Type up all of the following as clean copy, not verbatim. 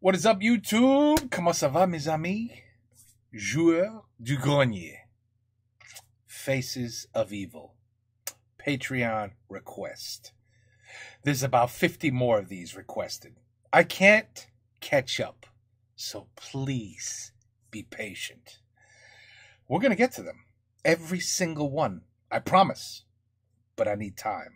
What is up, YouTube? Comment ça va, mes amis? Joueurs du grenier. Faces of Evil. Patreon request. There's about 50 more of these requested. I can't catch up, so please be patient. We're going to get to them. Every single one. I promise. But I need time.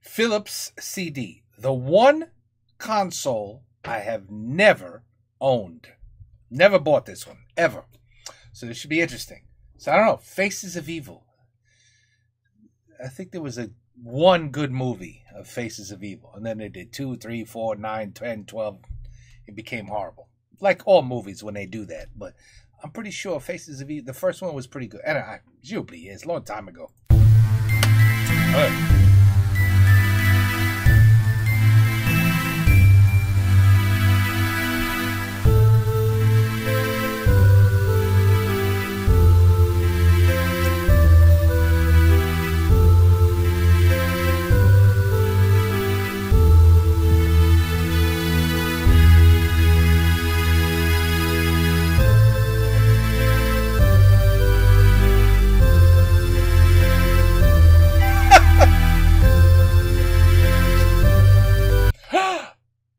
Philips CD. The one console I have never owned. Never bought this one. Ever. So this should be interesting. So I don't know. Faces of Evil. I think there was one good movie of Faces of Evil. And then they did 2, 3, 4, 9, 10, 12. It became horrible. Like all movies when they do that. But I'm pretty sure Faces of Evil, the first one was pretty good. And Jubilee is a long time ago. All right.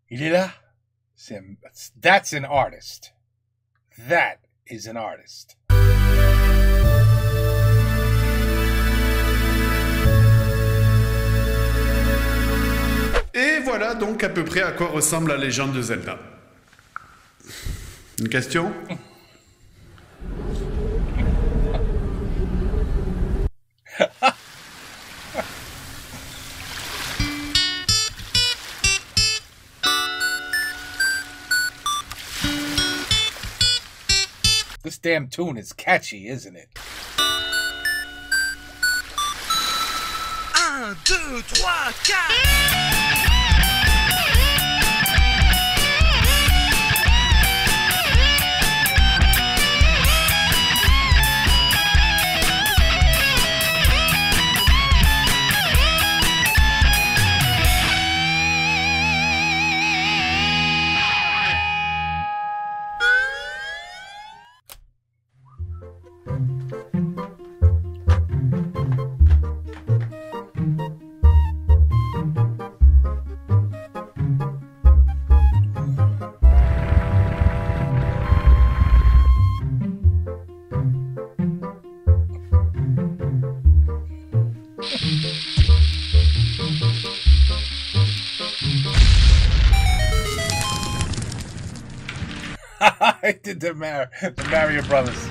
Il est là. That's an artist. That is an artist. Et voilà donc à peu près à quoi ressemble la légende de Zelda. Une question ? This damn tune is catchy, isn't it? 1, 2, 3, 4. I did the Mario Brothers.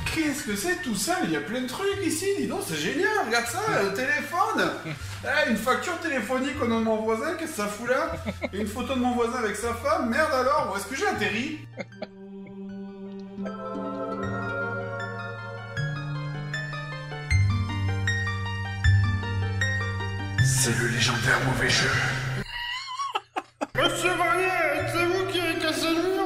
Qu'est-ce que c'est tout ça? Il y a plein de trucs ici, dis donc, c'est génial, regarde ça, le téléphone. Une facture téléphonique au nom de mon voisin, qu'est-ce que ça fout là? Et une photo de mon voisin avec sa femme, merde alors, où est-ce que j'ai atterri? C'est le légendaire mauvais jeu. Monsieur Grenier, c'est vous qui avez cassé le mur.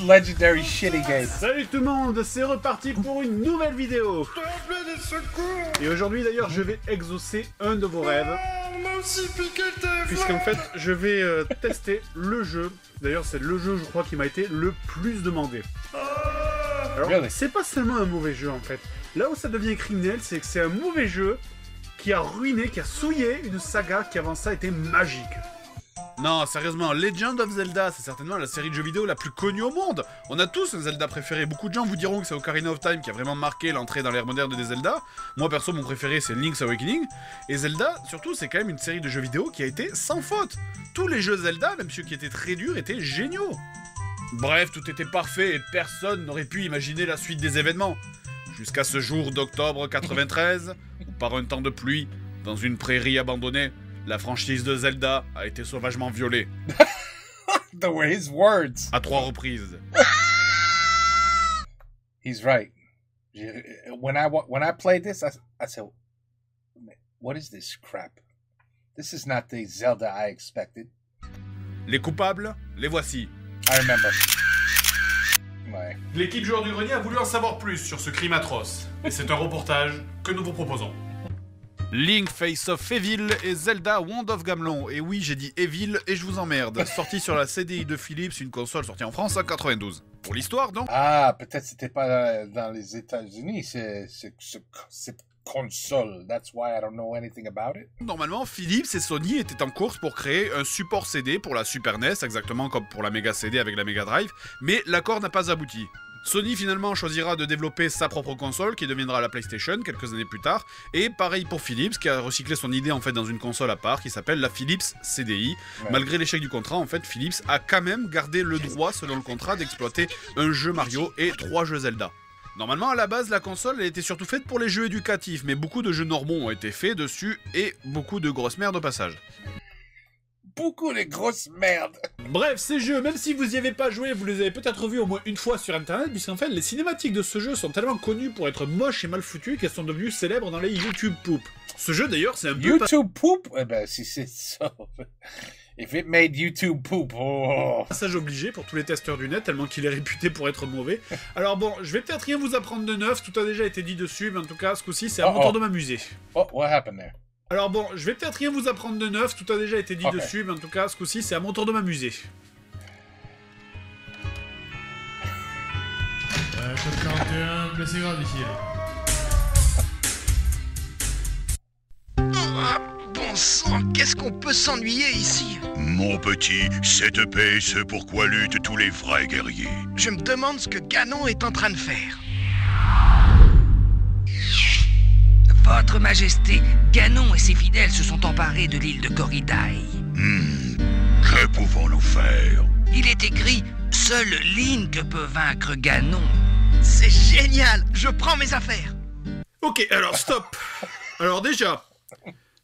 Legendary shitty game. Salut tout le monde, c'est reparti pour une nouvelle vidéo. Je t'ai appelé des secours. Et aujourd'hui d'ailleurs, je vais exaucer un de vos rêves. On m'a aussi piqué le téléphone. Puisqu'en fait, je vais tester le jeu. D'ailleurs, c'est le jeu, je crois, qui m'a été le plus demandé. Alors, Really? c'est pas seulement un mauvais jeu en fait. Là où ça devient criminel, c'est que c'est un mauvais jeu qui a ruiné, qui a souillé une saga qui avant ça était magique. Non, sérieusement, Legend of Zelda, c'est certainement la série de jeux vidéo la plus connue au monde. On a tous un Zelda préféré. Beaucoup de gens vous diront que c'est Ocarina of Time qui a vraiment marqué l'entrée dans l'ère moderne des Zelda. Moi, perso, mon préféré, c'est Link's Awakening. Et Zelda, surtout, c'est quand même une série de jeux vidéo qui a été sans faute. Tous les jeux Zelda, même ceux qui étaient très durs, étaient géniaux. Bref, tout était parfait et personne n'aurait pu imaginer la suite des événements. Jusqu'à ce jour d'octobre 93, où par un temps de pluie, dans une prairie abandonnée, la franchise de Zelda a été sauvagement violée. The way his words. À 3 reprises. He's right. When I played this, I said, "What is this crap? This is not the Zelda I expected." Les coupables, les voici. I remember. Ouais. L'équipe Joueurs du Grenier a voulu en savoir plus sur ce crime atroce. Et c'est un reportage que nous vous proposons. Link Face of Evil et Zelda Wand of Gamelon. Et oui, j'ai dit Evil et je vous emmerde. Sorti sur la CDI de Philips, une console sortie en France en 92. Pour l'histoire, donc. Ah, peut-être c'était pas dans les États-Unis, cette console. That's why I don't know anything about it. Normalement, Philips et Sony étaient en course pour créer un support CD pour la Super NES, exactement comme pour la Mega CD avec la Mega Drive, mais l'accord n'a pas abouti. Sony finalement choisira de développer sa propre console qui deviendra la PlayStation quelques années plus tard, et pareil pour Philips qui a recyclé son idée en fait dans une console à part qui s'appelle la Philips CDI. Ouais. Malgré l'échec du contrat, en fait Philips a quand même gardé le droit selon le contrat d'exploiter un jeu Mario et 3 jeux Zelda. Normalement, à la base, la console elle était surtout faite pour les jeux éducatifs, mais beaucoup de jeux normaux ont été faits dessus et beaucoup de grosses merdes au passage. Beaucoup de grosses merdes. Bref, ces jeux, même si vous y avez pas joué, vous les avez peut-être vus au moins une fois sur internet, puisqu'en fait, les cinématiques de ce jeu sont tellement connues pour être moches et mal foutues qu'elles sont devenues célèbres dans les YouTube Poop. Ce jeu d'ailleurs, c'est un peu... YouTube Poop? Eh ben, si c'est ça... If it made YouTube poop, oh. Passage obligé pour tous les testeurs du net, tellement qu'il est réputé pour être mauvais. Alors bon, je vais peut-être rien vous apprendre de neuf, tout a déjà été dit dessus, mais en tout cas, ce coup-ci, c'est à mon tour de m'amuser. Oh, what happened there? Alors bon, je vais peut-être rien vous apprendre de neuf, tout a déjà été dit dessus, mais en tout cas, ce coup-ci, c'est à mon tour de m'amuser. Code 41, blessé grave ici. Bon sang, qu'est-ce qu'on peut s'ennuyer ici? Mon petit, cette paix, c'est pourquoi luttent tous les vrais guerriers. Je me demande ce que Ganon est en train de faire. Votre Majesté, Ganon et ses fidèles se sont emparés de l'île de Corridae. Que pouvons-nous faire? Il est écrit « Seul Link peut vaincre Ganon ». C'est génial! Je prends mes affaires! Ok, alors stop. Alors déjà,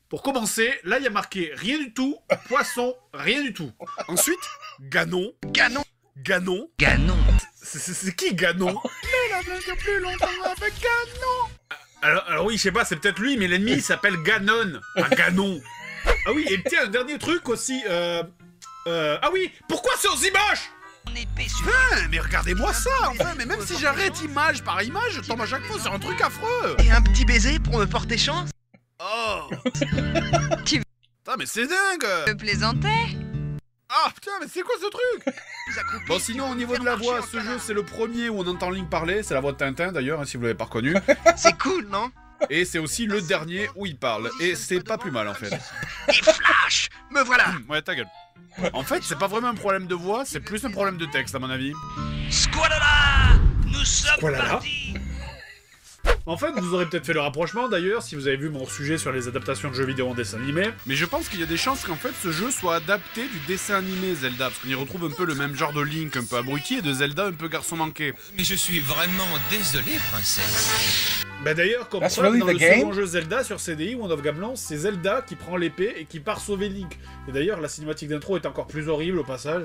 pour commencer, là il y a marqué rien du tout, poisson, rien du tout. Ensuite, Ganon. Ganon. Ganon. Ganon. C'est qui Ganon? Mais la blague plus longtemps avec Ganon. Alors oui, je sais pas, c'est peut-être lui, mais l'ennemi il s'appelle Ganon. Ah, Ganon. Ah oui, et tiens, un dernier truc aussi, ah oui, pourquoi c'est aussi moche? Mais regardez-moi ça, enfin, mais même si j'arrête image par image, je tombe à chaque fois sur un truc affreux. Et un petit baiser pour me porter chance? Oh. Putain, mais c'est dingue. Je plaisantais. Ah putain, mais c'est quoi ce truc? Bon, sinon au niveau de la voix, ce jeu c'est le premier où on entend Link parler, c'est la voix de Tintin d'ailleurs, hein, si vous l'avez pas reconnu. C'est cool, non? Et c'est aussi le dernier où il parle, et c'est pas plus mal en fait. Et Flash, me voilà. Ouais, ta gueule. En fait, c'est pas vraiment un problème de voix, c'est plus un problème de texte à mon avis. Squalala, nous sommes partis. En fait, vous aurez peut-être fait le rapprochement d'ailleurs si vous avez vu mon sujet sur les adaptations de jeux vidéo en dessin animé. Mais je pense qu'il y a des chances qu'en fait ce jeu soit adapté du dessin animé Zelda, parce qu'on y retrouve un peu le même genre de Link un peu abruti et de Zelda un peu garçon manqué. Mais je suis vraiment désolé, princesse. Bah d'ailleurs, comme preuve, dans le second jeu Zelda sur CDI, Wand of Gamelon, c'est Zelda qui prend l'épée et qui part sauver Link. Et d'ailleurs, la cinématique d'intro est encore plus horrible au passage.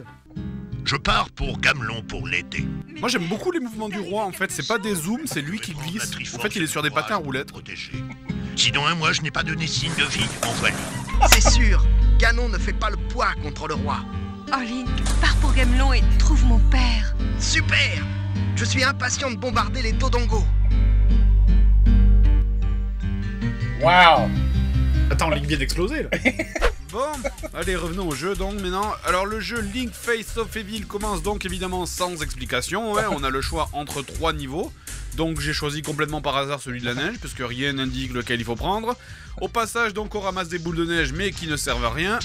Je pars pour Gamelon pour l'été. Moi j'aime beaucoup les mouvements du roi en fait, c'est pas des zooms, c'est lui qui glisse. En fait il est sur des patins à roulettes. Sinon moi je n'ai pas donné signe de vie, envoie-lui. C'est sûr, Ganon ne fait pas le poids contre le roi. Oh Link, pars pour Gamelon et trouve mon père. Super! Je suis impatient de bombarder les Todongo. Wow! Attends, Link vient d'exploser là. Bon, allez, revenons au jeu donc maintenant. Alors le jeu Link Face of Evil commence donc évidemment sans explication, ouais, on a le choix entre 3 niveaux. Donc j'ai choisi complètement par hasard celui de la neige, parce que rien n'indique lequel il faut prendre. Au passage donc on ramasse des boules de neige mais qui ne servent à rien.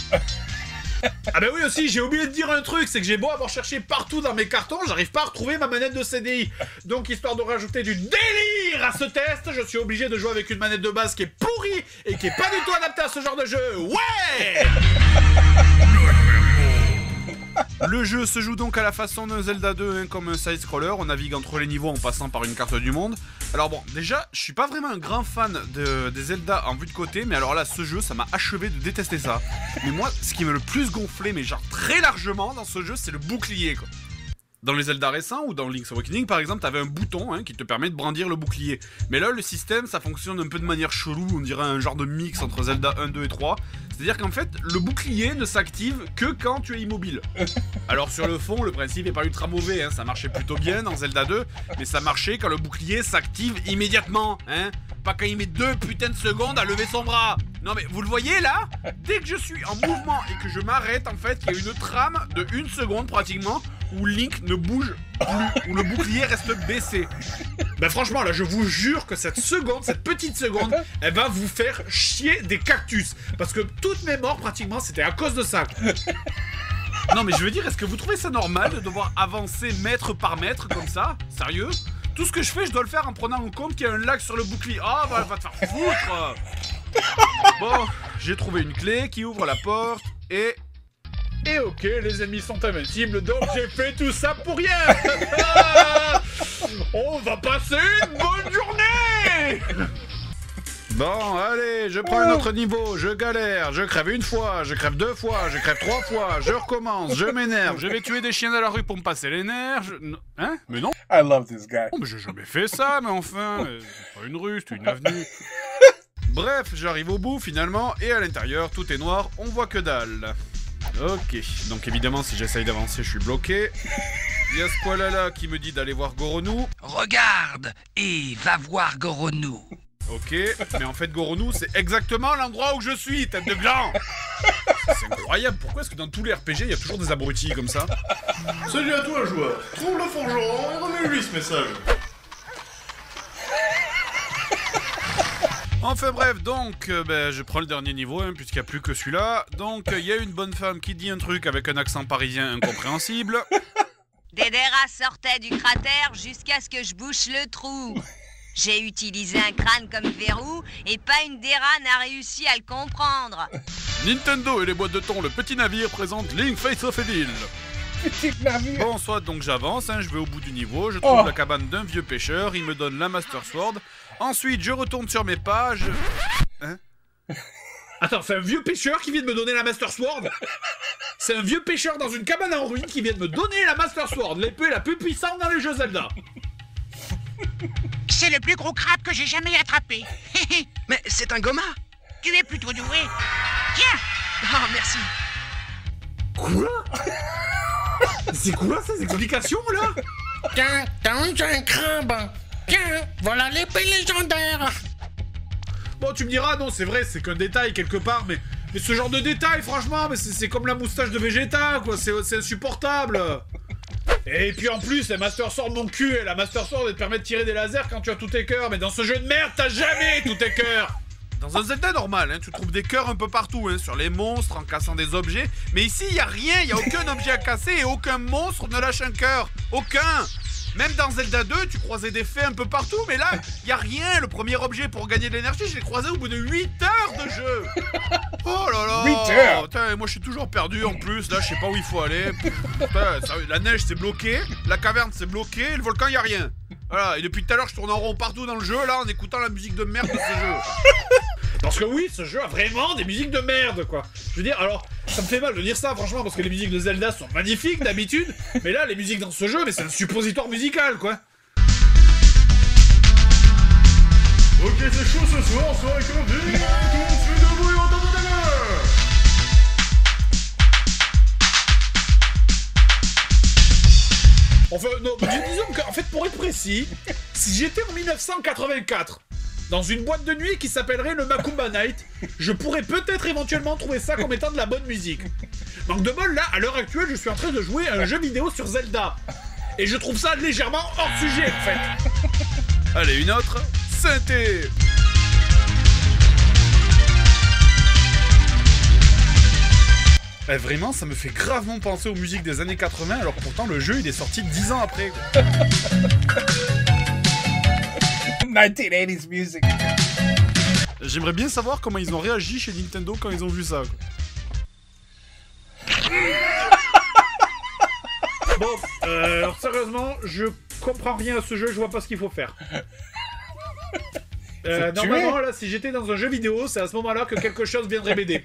Ah bah oui aussi, j'ai oublié de dire un truc, c'est que j'ai beau avoir cherché partout dans mes cartons, j'arrive pas à retrouver ma manette de CDI. Donc histoire de rajouter du délire à ce test, je suis obligé de jouer avec une manette de base qui est pourrie et qui est pas du tout adaptée à ce genre de jeu. Ouais! Le jeu se joue donc à la façon de Zelda 2, hein, comme un side-scroller, on navigue entre les niveaux en passant par une carte du monde. Alors bon, déjà, je suis pas vraiment un grand fan des Zelda en vue de côté, mais alors là, ce jeu, ça m'a achevé de détester ça. Mais moi, ce qui m'a le plus gonflé, mais genre très largement dans ce jeu, c'est le bouclier, quoi. Dans les Zelda récents ou dans Link's Awakening par exemple, t'avais un bouton qui te permet de brandir le bouclier. Mais là le système ça fonctionne un peu de manière chelou, on dirait un genre de mix entre Zelda 1, 2 et 3. C'est-à-dire qu'en fait le bouclier ne s'active que quand tu es immobile. Alors sur le fond le principe est pas ultra mauvais, ça marchait plutôt bien dans Zelda 2, mais ça marchait quand le bouclier s'active immédiatement, pas quand il met 2 putains de secondes à lever son bras. Non mais vous le voyez là? Dès que je suis en mouvement et que je m'arrête en fait, il y a une trame de 1 seconde pratiquement où Link ne bouge plus, où le bouclier reste baissé. Ben franchement là je vous jure que cette petite seconde, elle va vous faire chier des cactus. Parce que toutes mes morts pratiquement c'était à cause de ça. Non mais je veux dire, est-ce que vous trouvez ça normal de devoir avancer mètre par mètre comme ça? Sérieux? Tout ce que je fais, je dois le faire en prenant en compte qu'il y a un lag sur le bouclier. Ah bah va te faire foutre. Bon, j'ai trouvé une clé qui ouvre la porte et ok, les ennemis sont invincibles, donc j'ai fait tout ça pour rien. On va passer une bonne journée. Bon, allez, je prends un autre niveau, je galère, je crève 1 fois, je crève 2 fois, je crève 3 fois, je recommence, je m'énerve, je vais tuer des chiens dans la rue pour me passer les nerfs, Hein? Mais non. I love this guy. Oh, mais j'ai jamais fait ça, mais enfin, c'est pas une rue, c'est une avenue. Bref, j'arrive au bout finalement, et à l'intérieur, tout est noir, on voit que dalle. Ok, donc évidemment, si j'essaye d'avancer, je suis bloqué. Il y a ce poil-là qui me dit d'aller voir Goronou. Regarde et va voir Goronou. Ok, mais en fait Goronou c'est exactement l'endroit où je suis, tête de gland. C'est incroyable, pourquoi est-ce que dans tous les RPG il y a toujours des abrutis comme ça? Salut à toi, joueur. Trouve le forgeron et remets-lui ce message. Enfin bref, donc je prends le dernier niveau puisqu'il n'y a plus que celui-là. Donc il y a une bonne femme qui dit un truc avec un accent parisien incompréhensible. Dédéra sortait du cratère jusqu'à ce que je bouche le trou. J'ai utilisé un crâne comme verrou et pas une Déra n'a réussi à le comprendre. Nintendo et les boîtes de thon, le petit navire présente Link Face of Evil. Petit navire. Bon, soit donc j'avance, je vais au bout du niveau, je trouve la cabane d'un vieux pêcheur, il me donne la Master Sword. Ensuite, je retourne sur mes pages. Attends, c'est un vieux pêcheur qui vient de me donner la Master Sword? C'est un vieux pêcheur dans une cabane en ruine qui vient de me donner la Master Sword, l'épée la plus puissante dans les jeux Zelda. C'est le plus gros crabe que j'ai jamais attrapé. Mais c'est un goma. Tu es plutôt doué. Tiens. Oh, merci. Quoi? C'est quoi ces explications là? Tiens, t'as un crabe. Tiens, voilà l'épée légendaire. Bon, tu me diras, non, c'est vrai, c'est qu'un détail quelque part, mais ce genre de détail, franchement, mais c'est comme la moustache de Vegeta, quoi, c'est insupportable. Et puis en plus, la Master Sword, mon cul, et la Master Sword, elle te permet de tirer des lasers quand tu as tous tes cœurs, mais dans ce jeu de merde, t'as jamais tous tes cœurs. Dans un Zelda normal, tu trouves des cœurs un peu partout, sur les monstres, en cassant des objets, mais ici, il y a rien, il y a aucun objet à casser, et aucun monstre ne lâche un cœur. Aucun. Même dans Zelda 2, tu croisais des fées un peu partout, mais là, y a rien. Le premier objet pour gagner de l'énergie, je l'ai croisé au bout de 8 heures de jeu. Oh là là. 8 heures. Putain, moi je suis toujours perdu en plus, là je sais pas où il faut aller. Putain, la neige c'est bloqué, la caverne c'est bloqué, le volcan y a rien. Voilà, et depuis tout à l'heure je tourne en rond partout dans le jeu, là, en écoutant la musique de merde de ce jeu. Parce que oui, ce jeu a vraiment des musiques de merde, quoi. Je veux dire, alors, ça me fait mal de dire ça, franchement, parce que les musiques de Zelda sont magnifiques, d'habitude. Mais là, les musiques dans ce jeu, mais c'est un suppositoire musical, quoi. Ok, c'est chaud ce soir, soirée conviviale, on se fait debout et on t'entend ta gueule. Enfin, non, disons qu'en fait, pour être précis, si j'étais en 1984... dans une boîte de nuit qui s'appellerait le Macumba Night, je pourrais peut-être éventuellement trouver ça comme étant de la bonne musique. Manque de bol, là, à l'heure actuelle, je suis en train de jouer à un jeu vidéo sur Zelda. Et je trouve ça légèrement hors sujet, en fait. Allez, une autre. Synthé. Vraiment, ça me fait gravement penser aux musiques des années 80, alors que pourtant le jeu, il est sorti 10 ans après, quoi. 1980s music. J'aimerais bien savoir comment ils ont réagi chez Nintendo quand ils ont vu ça. Bon, alors sérieusement, je comprends rien à ce jeu, je vois pas ce qu'il faut faire. Normalement, là, si j'étais dans un jeu vidéo, c'est à ce moment-là que quelque chose viendrait m'aider.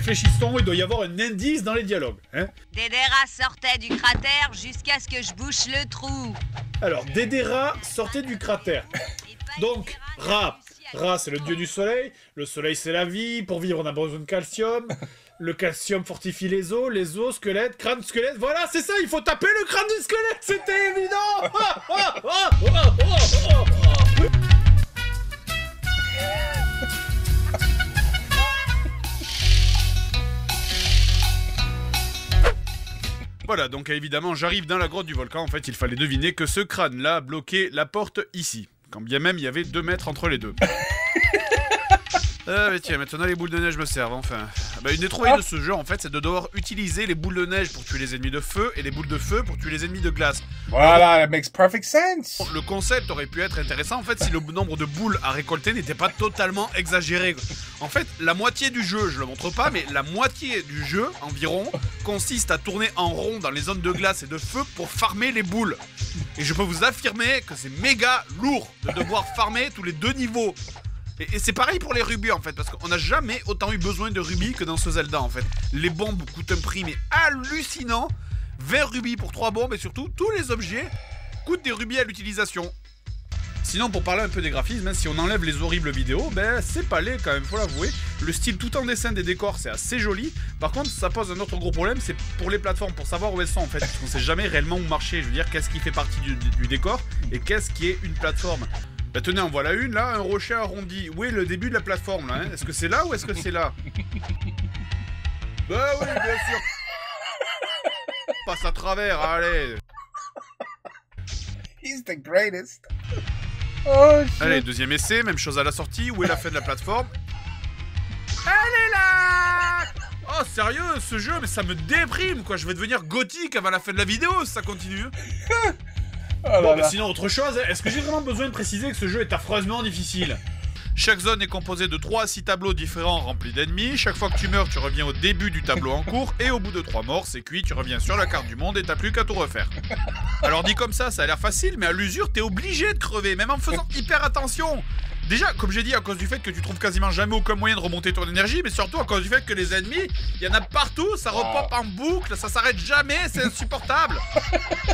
réfléchissons, il doit y avoir un indice dans les dialogues. Hein. Dédéra sortait du cratère jusqu'à ce que je bouche le trou. Alors, Dédéra sortait du cratère. Donc, Ra, c'est le dieu du soleil. Le soleil, c'est la vie. Pour vivre, on a besoin de calcium. Le calcium fortifie les os, squelette, crâne, squelette. Voilà, c'est ça, il faut taper le crâne du squelette. C'était évident. Voilà, donc évidemment, j'arrive dans la grotte du volcan. En fait, il fallait deviner que ce crâne-là bloquait la porte ici. Quand bien même, il y avait 2 mètres entre les deux. Ah mais tiens, maintenant les boules de neige me servent, enfin. Bah, une des trouvailles de ce jeu, en fait, c'est de devoir utiliser les boules de neige pour tuer les ennemis de feu et les boules de feu pour tuer les ennemis de glace. Voilà, that makes perfect sense. Le concept aurait pu être intéressant, en fait, si le nombre de boules à récolter n'était pas totalement exagéré. En fait, la moitié du jeu, je le montre pas, mais la moitié du jeu, environ, consiste à tourner en rond dans les zones de glace et de feu pour farmer les boules. Et je peux vous affirmer que c'est méga lourd de devoir farmer tous les 2 niveaux. Et c'est pareil pour les rubis en fait, parce qu'on n'a jamais autant eu besoin de rubis que dans ce Zelda en fait. Les bombes coûtent un prix mais hallucinant. 20 rubis pour 3 bombes et surtout tous les objets coûtent des rubis à l'utilisation. Sinon pour parler un peu des graphismes, hein, si on enlève les horribles vidéos, ben c'est pas laid quand même, faut l'avouer. Le style tout en dessin des décors c'est assez joli. Par contre ça pose un autre gros problème, c'est pour les plateformes, pour savoir où elles sont en fait. Parce qu'on sait jamais réellement où marcher, je veux dire qu'est-ce qui fait partie du décor et qu'est-ce qui est une plateforme. Bah tenez, en voilà une là, un rocher arrondi. Où est le début de la plateforme là hein? Est-ce que c'est là ou est-ce que c'est là? Bah oui, bien sûr. Passe à travers, allez. He's the greatest. Oh, shit. Allez, deuxième essai, même chose à la sortie. Où est la fin de la plateforme? Elle est là. Oh sérieux, ce jeu, mais ça me déprime quoi. Je vais devenir gothique avant la fin de la vidéo si ça continue. Oh bon, bah sinon, autre chose, est-ce que j'ai vraiment besoin de préciser que ce jeu est affreusement difficile? Chaque zone est composée de 3 à 6 tableaux différents remplis d'ennemis. Chaque fois que tu meurs, tu reviens au début du tableau en cours. Et au bout de 3 morts, c'est cuit, tu reviens sur la carte du monde et t'as plus qu'à tout refaire. Alors dit comme ça a l'air facile, mais à l'usure, t'es obligé de crever, même en faisant hyper attention. Déjà, comme j'ai dit, à cause du fait que tu trouves quasiment jamais aucun moyen de remonter ton énergie, mais surtout à cause du fait que les ennemis, il y en a partout, ça repop en boucle, ça s'arrête jamais, c'est insupportable.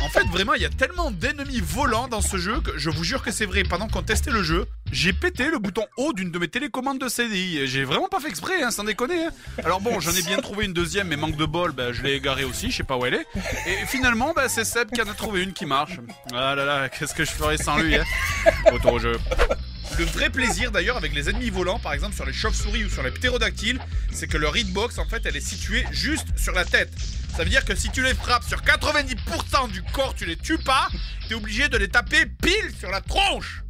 En fait, vraiment, il y a tellement d'ennemis volants dans ce jeu que je vous jure que c'est vrai. Pendant qu'on testait le jeu, j'ai pété le bouton haut d'une de mes télécommandes de CDI. Et j'ai vraiment pas fait exprès, hein, sans déconner. Hein. Alors bon, j'en ai bien trouvé une deuxième, mais manque de bol, bah, je l'ai égarée aussi, je sais pas où elle est. Et finalement, bah, c'est Seb qui en a trouvé une qui marche. Ah là là, qu'est-ce que je ferais sans lui, hein. Retour au jeu. Le vrai plaisir d'ailleurs avec les ennemis volants, par exemple sur les chauves-souris ou sur les ptérodactyles, c'est que leur hitbox en fait elle est située juste sur la tête. Ça veut dire que si tu les frappes sur 90% du corps, tu les tues pas, t'es obligé de les taper pile sur la tronche.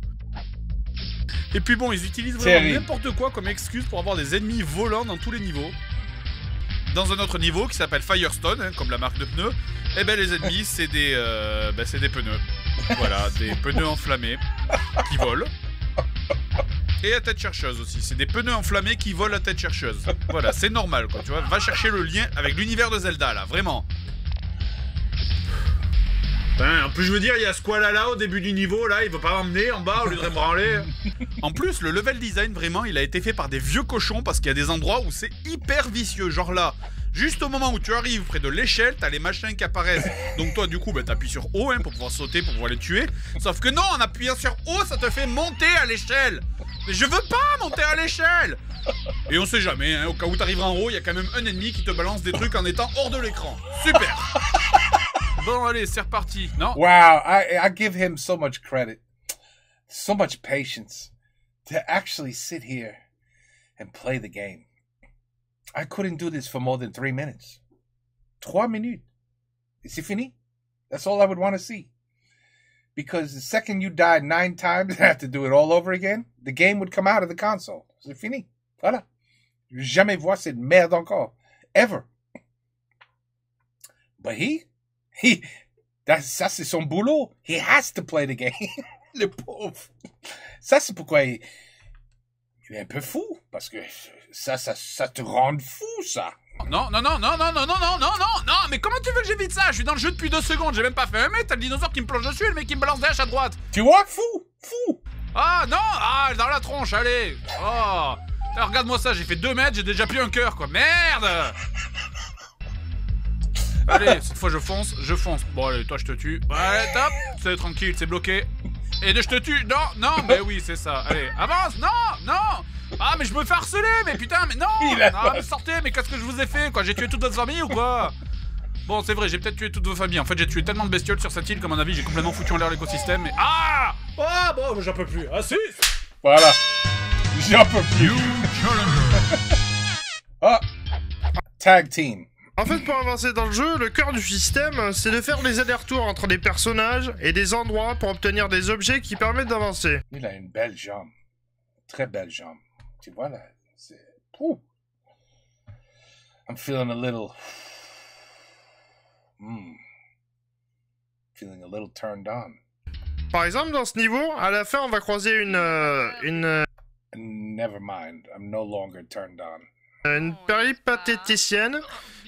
Et puis bon, ils utilisent vraiment n'importe quoi comme excuse pour avoir des ennemis volants dans tous les niveaux. Dans un autre niveau qui s'appelle Firestone, hein, comme la marque de pneus, et ben les ennemis c'est des pneus. Voilà, des pneus enflammés qui volent. Et à tête chercheuse aussi, c'est des pneus enflammés qui volent à tête chercheuse. Voilà, c'est normal quoi, tu vois, va chercher le lien avec l'univers de Zelda là, vraiment. Ben, en plus je veux dire, il y a Squala là au début du niveau, là, il veut pas m'emmener en bas au lieu de me branler. En plus, le level design vraiment, il a été fait par des vieux cochons parce qu'il y a des endroits où c'est hyper vicieux, genre là. Juste au moment où tu arrives près de l'échelle, t'as les machins qui apparaissent. Donc toi, du coup, bah, t'appuies sur O hein, pour pouvoir sauter, pour pouvoir les tuer. Sauf que non, en appuyant sur O, ça te fait monter à l'échelle. Mais je veux pas monter à l'échelle. Et on sait jamais, hein, au cas où t'arriveras en haut, il y a quand même un ennemi qui te balance des trucs en étant hors de l'écran. Super. Bon, allez, c'est reparti. Non? Wow, I give him so much credit. So much patience. To actually sit here and play the game. I couldn't do this for more than 3 minutes. 3 minutes. Et c'est fini. That's all I would want to see. Because the second you died 9 times and have to do it all over again, the game would come out of the console. C'est fini. Voilà. Je vais jamais voir cette merde encore. Ever. But ça c'est son boulot. He has to play the game. Le pauvre. Ça c'est pourquoi il est un peu fou. Parce que ça te rend fou, ça. Non, mais comment tu veux que j'évite ça? Je suis dans le jeu depuis 2 secondes, j'ai même pas fait 1 mètre, t'as le dinosaure qui me plonge dessus et le mec qui me balance des haches à droite. Tu vois, fou. Ah, non, ah, dans la tronche, allez. Oh, Regarde-moi ça, j'ai fait 2 mètres, j'ai déjà plus un cœur, quoi. Merde! Allez, cette fois je fonce. Bon, allez, toi je te tue. Ouais, top. C'est tranquille, c'est bloqué. Et je te tue. Non, mais oui, c'est ça. Allez, avance. Non. Ah, mais je me fais harceler, mais putain, mais non. Mais sortez, mais qu'est-ce que je vous ai fait, quoi? J'ai tué toute votre famille ou quoi? Bon, c'est vrai, j'ai peut-être tué toutes vos familles. En fait, j'ai tué tellement de bestioles sur cette île qu'à mon avis, j'ai complètement foutu en l'air l'écosystème. Mais... Ah! Ah bon, j'en peux plus. Ah si. Voilà. J'en peux plus. Oh! Tag team. En fait, pour avancer dans le jeu, le cœur du système, c'est de faire des allers-retours entre des personnages et des endroits pour obtenir des objets qui permettent d'avancer. Il a une belle jambe. Très belle jambe. Tu vois là? C'est... Ouh. I'm feeling a little... Feeling a little turned on. Par exemple, dans ce niveau, à la fin, on va croiser une Never mind. I'm no longer turned on. Une péripatéticienne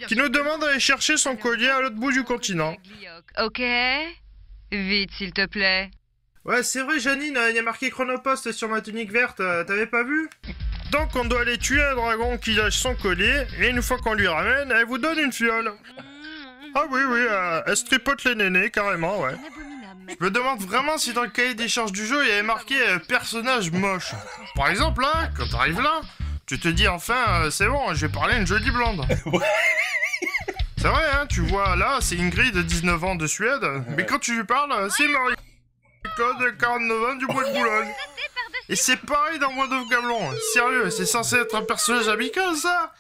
qui nous demande d'aller chercher son collier à l'autre bout du continent. Ok. Vite, s'il te plaît. Ouais, c'est vrai, Janine, il y a marqué Chronopost sur ma tunique verte, t'avais pas vu? Donc on doit aller tuer un dragon qui lâche son collier, et une fois qu'on lui ramène, elle vous donne une fiole. Ah oui, elle se tripote les nénés, carrément, ouais. Je me demande vraiment si dans le cahier des charges du jeu, il y avait marqué personnage moche. Par exemple, là, quand t'arrives là, tu te dis enfin, c'est bon, je vais parler à une jolie blonde. C'est vrai, hein, tu vois, là, c'est Ingrid, 19 ans de Suède, mais quand tu lui parles, c'est Marie-Claude, 49 ans du Bois de Boulogne. Et c'est pareil dans World of Gablon. Sérieux, c'est censé être un personnage amical, ça?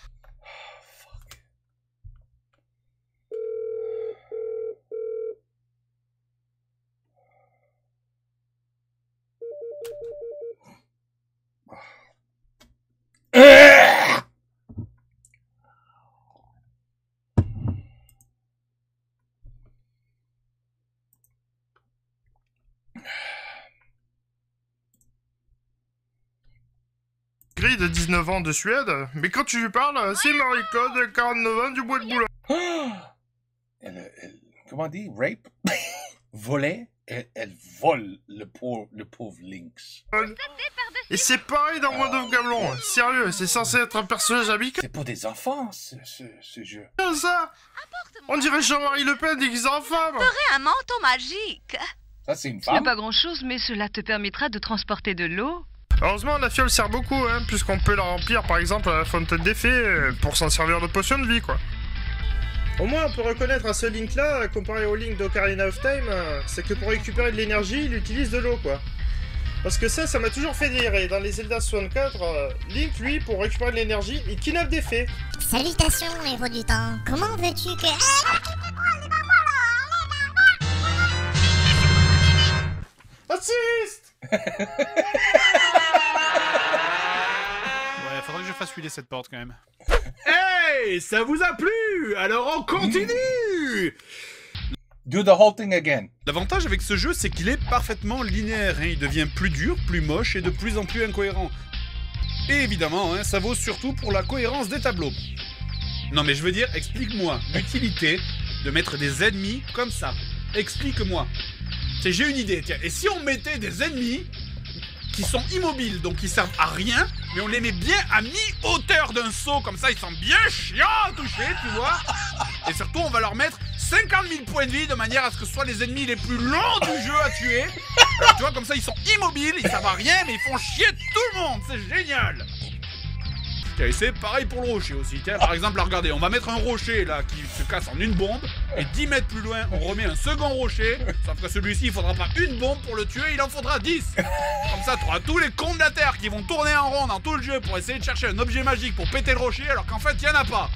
Gris de 19 ans de Suède, mais quand tu lui parles, c'est Marie-Claude, 49 ans du Bois de Boulogne. Comment on dit? Rape? Voler? Elle vole le pauvre Lynx. Et c'est pareil dans World of Gablon. Sérieux, c'est censé être un personnage amical. C'est pour des enfants, ce jeu. Ça, on dirait Jean-Marie Le Pen déguisé en femme. T'aurais un manteau magique. Ça, c'est une Ce n'est femme? pas grand-chose, mais cela te permettra de transporter de l'eau. Heureusement, la fiole sert beaucoup, hein, puisqu'on peut la remplir par exemple à la fontaine des fées pour s'en servir de potion de vie, quoi. Au moins, on peut reconnaître à ce Link-là, comparé au Link d'Ocarina of Time, c'est que pour récupérer de l'énergie, il utilise de l'eau, quoi. Parce que ça m'a toujours fait délirer. Dans les Zelda 64, Link, lui, pour récupérer de l'énergie, il kidnappe des fées. Salutations, héros du temps. Comment veux-tu que... Assiste. Ouais, faudrait que je fasse huiler cette porte quand même. Hey, ça vous a plu? Alors on continue. Do the whole thing again. L'avantage avec ce jeu, c'est qu'il est parfaitement linéaire. Hein. Il devient plus dur, plus moche et de plus en plus incohérent. Et évidemment, hein, ça vaut surtout pour la cohérence des tableaux. Non mais je veux dire, explique-moi l'utilité de mettre des ennemis comme ça. Explique-moi. J'ai une idée, tiens. Et si on mettait des ennemis qui sont immobiles, donc qui servent à rien, mais on les met bien à mi-hauteur d'un saut, comme ça ils sont bien chiants à toucher, tu vois. Et surtout, on va leur mettre 50 000 points de vie de manière à ce que ce soit les ennemis les plus longs du jeu à tuer. Alors, tu vois, comme ça ils sont immobiles, ils servent à rien, mais ils font chier tout le monde, c'est génial. Et c'est pareil pour le rocher aussi. Tiens, par exemple, là, regardez, on va mettre un rocher là qui se casse en une bombe, et 10 mètres plus loin, on remet un second rocher, sauf que celui-ci, il faudra pas une bombe pour le tuer, il en faudra 10. Comme ça, tu auras tous les cons de la Terre qui vont tourner en rond dans tout le jeu pour essayer de chercher un objet magique pour péter le rocher, alors qu'en fait, il y en a pas.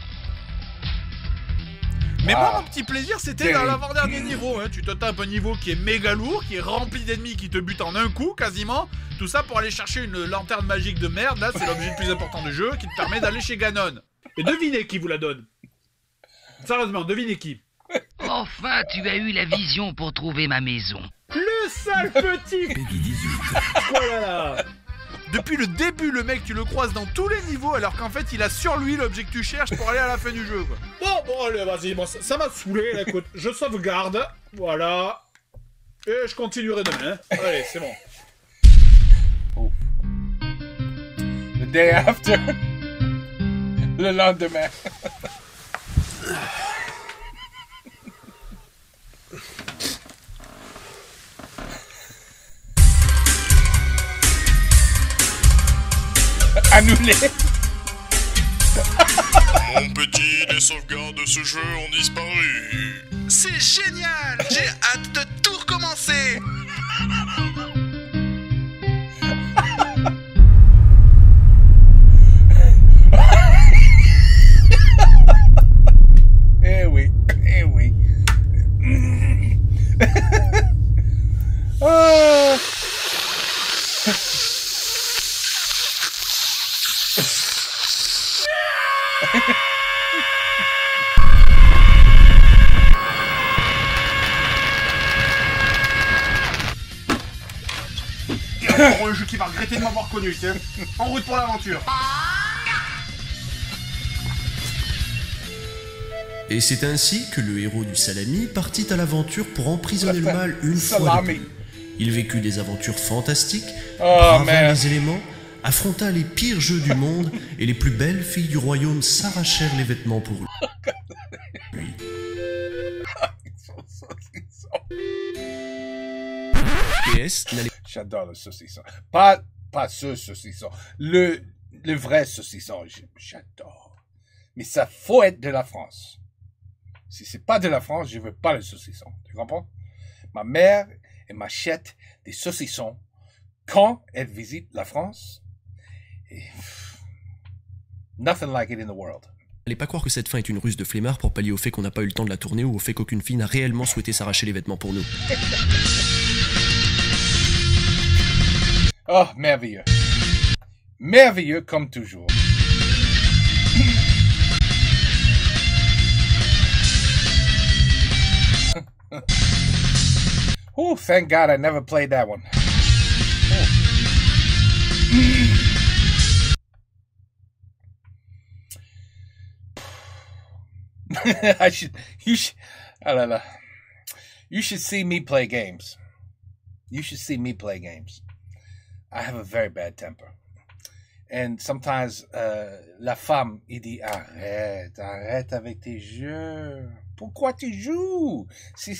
Mais moi, mon petit plaisir, c'était dans l'avant-dernier niveau. Hein. Tu te tapes un niveau qui est méga lourd, qui est rempli d'ennemis qui te butent en un coup, quasiment. Tout ça pour aller chercher une lanterne magique de merde. Là, c'est l'objet le plus important du jeu qui te permet d'aller chez Ganon. Et devinez qui vous la donne. Sérieusement, devinez qui. Enfin, tu as eu la vision pour trouver ma maison. Le sale petit. Oh là là. Depuis le début, le mec, tu le croises dans tous les niveaux, alors qu'en fait, il a sur lui l'objet que tu cherches pour aller à la fin du jeu, quoi. Bon, allez, vas-y, bon, ça m'a saoulé, là, écoute, je sauvegarde, voilà, et je continuerai demain, allez, c'est bon. Oh. The day after. Le lendemain. Annulé. Mon petit, les sauvegardes de ce jeu ont disparu. C'est génial! J'ai hâte de tout recommencer! Eh oui, eh oui. Ah. Pour un jeu qui va regretter de m'avoir connu, tiens. En route pour l'aventure. Et c'est ainsi que le héros du salami partit à l'aventure pour emprisonner le mal une fois de plus. Il vécut des aventures fantastiques, brava les éléments, affronta les pires jeux du monde et les plus belles filles du royaume s'arrachèrent les vêtements pour lui. PS n'allez... J'adore le saucisson. Pas ce saucisson. Le vrai saucisson, j'adore. Mais ça faut être de la France. Si c'est pas de la France, je veux pas le saucisson. Tu comprends? Ma mère, elle m'achète des saucissons quand elle visite la France. Et... nothing like it in the world. N'allez pas croire que cette fin est une ruse de flemmard pour pallier au fait qu'on n'a pas eu le temps de la tourner ou au fait qu'aucune fille n'a réellement souhaité s'arracher les vêtements pour nous. Oh, merveilleux. Merveilleux comme toujours. Oh, thank God I never played that one. You should see me play games. You should see me play games. I have a very bad temper. And sometimes, la femme, il dit, arrête avec tes jeux. Pourquoi tu joues? Si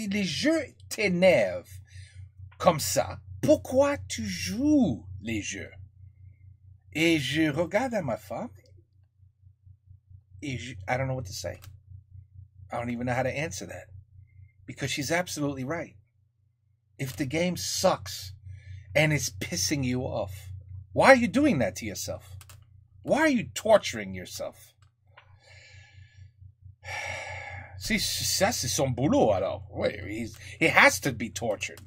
les jeux t'énervent comme ça, pourquoi tu joues les jeux? Et je regarde à ma femme, et I don't know what to say. I don't even know how to answer that. Because she's absolutely right. If the game sucks and it's pissing you off, why are you doing that to yourself? Why are you torturing yourself? Si ça c'est son boulot alors. Wait, he has to be tortured.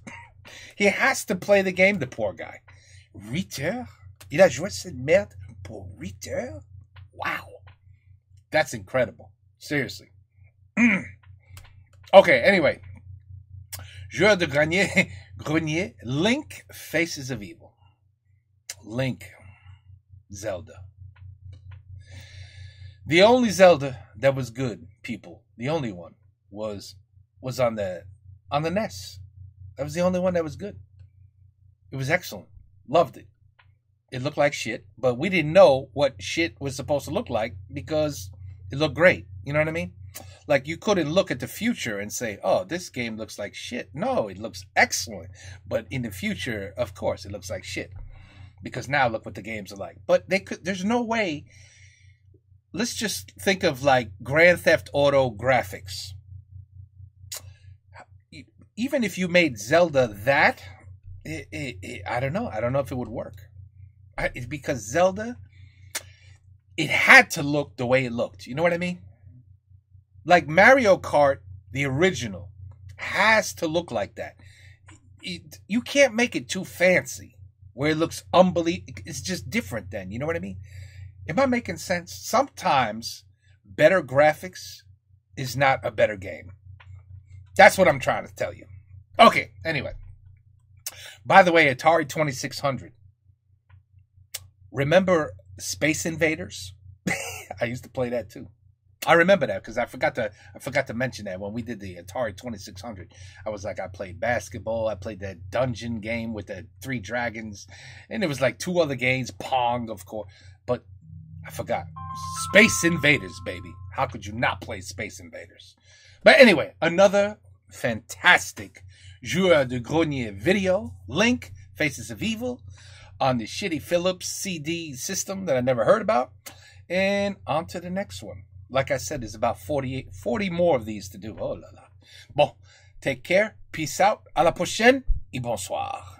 He has to play the game, the poor guy. 8 heures? Il a joué cette merde pour 8 heures? Wow. That's incredible. Seriously. Okay, anyway. Jeu de grenier, Link, Faces of Evil. Link, Zelda. The only Zelda that was good, people, the only one, was on the NES. That was the only one that was good. It was excellent. Loved it. It looked like shit, but we didn't know what shit was supposed to look like because it looked great. You know what I mean? Like, you couldn't look at the future and say, oh, this game looks like shit. No, it looks excellent. But in the future, of course, it looks like shit. Because now look what the games are like. But there's no way. Let's just think of like Grand Theft Auto graphics. Even if you made Zelda that, I don't know. I don't know if it would work. Because Zelda, it had to look the way it looked. You know what I mean? Like Mario Kart, the original, has to look like that. You can't make it too fancy where it looks unbelievable. It's just different then. You know what I mean? Am I making sense? Sometimes better graphics is not a better game. That's what I'm trying to tell you. Okay, anyway. By the way, Atari 2600. Remember Space Invaders? I used to play that too. I remember that because I forgot to mention that when we did the Atari 2600. I was like, I played basketball. I played that dungeon game with the 3 dragons, and there was like 2 other games, Pong, of course. But I forgot Space Invaders, baby. How could you not play Space Invaders? But anyway, another fantastic Joueur de Grenier video. Link, Faces of Evil, on the shitty Philips CD system that I never heard about. And on to the next one. Like I said, there's about 40 more of these to do. Oh la la. Bon, take care. Peace out. À la prochaine et bonsoir.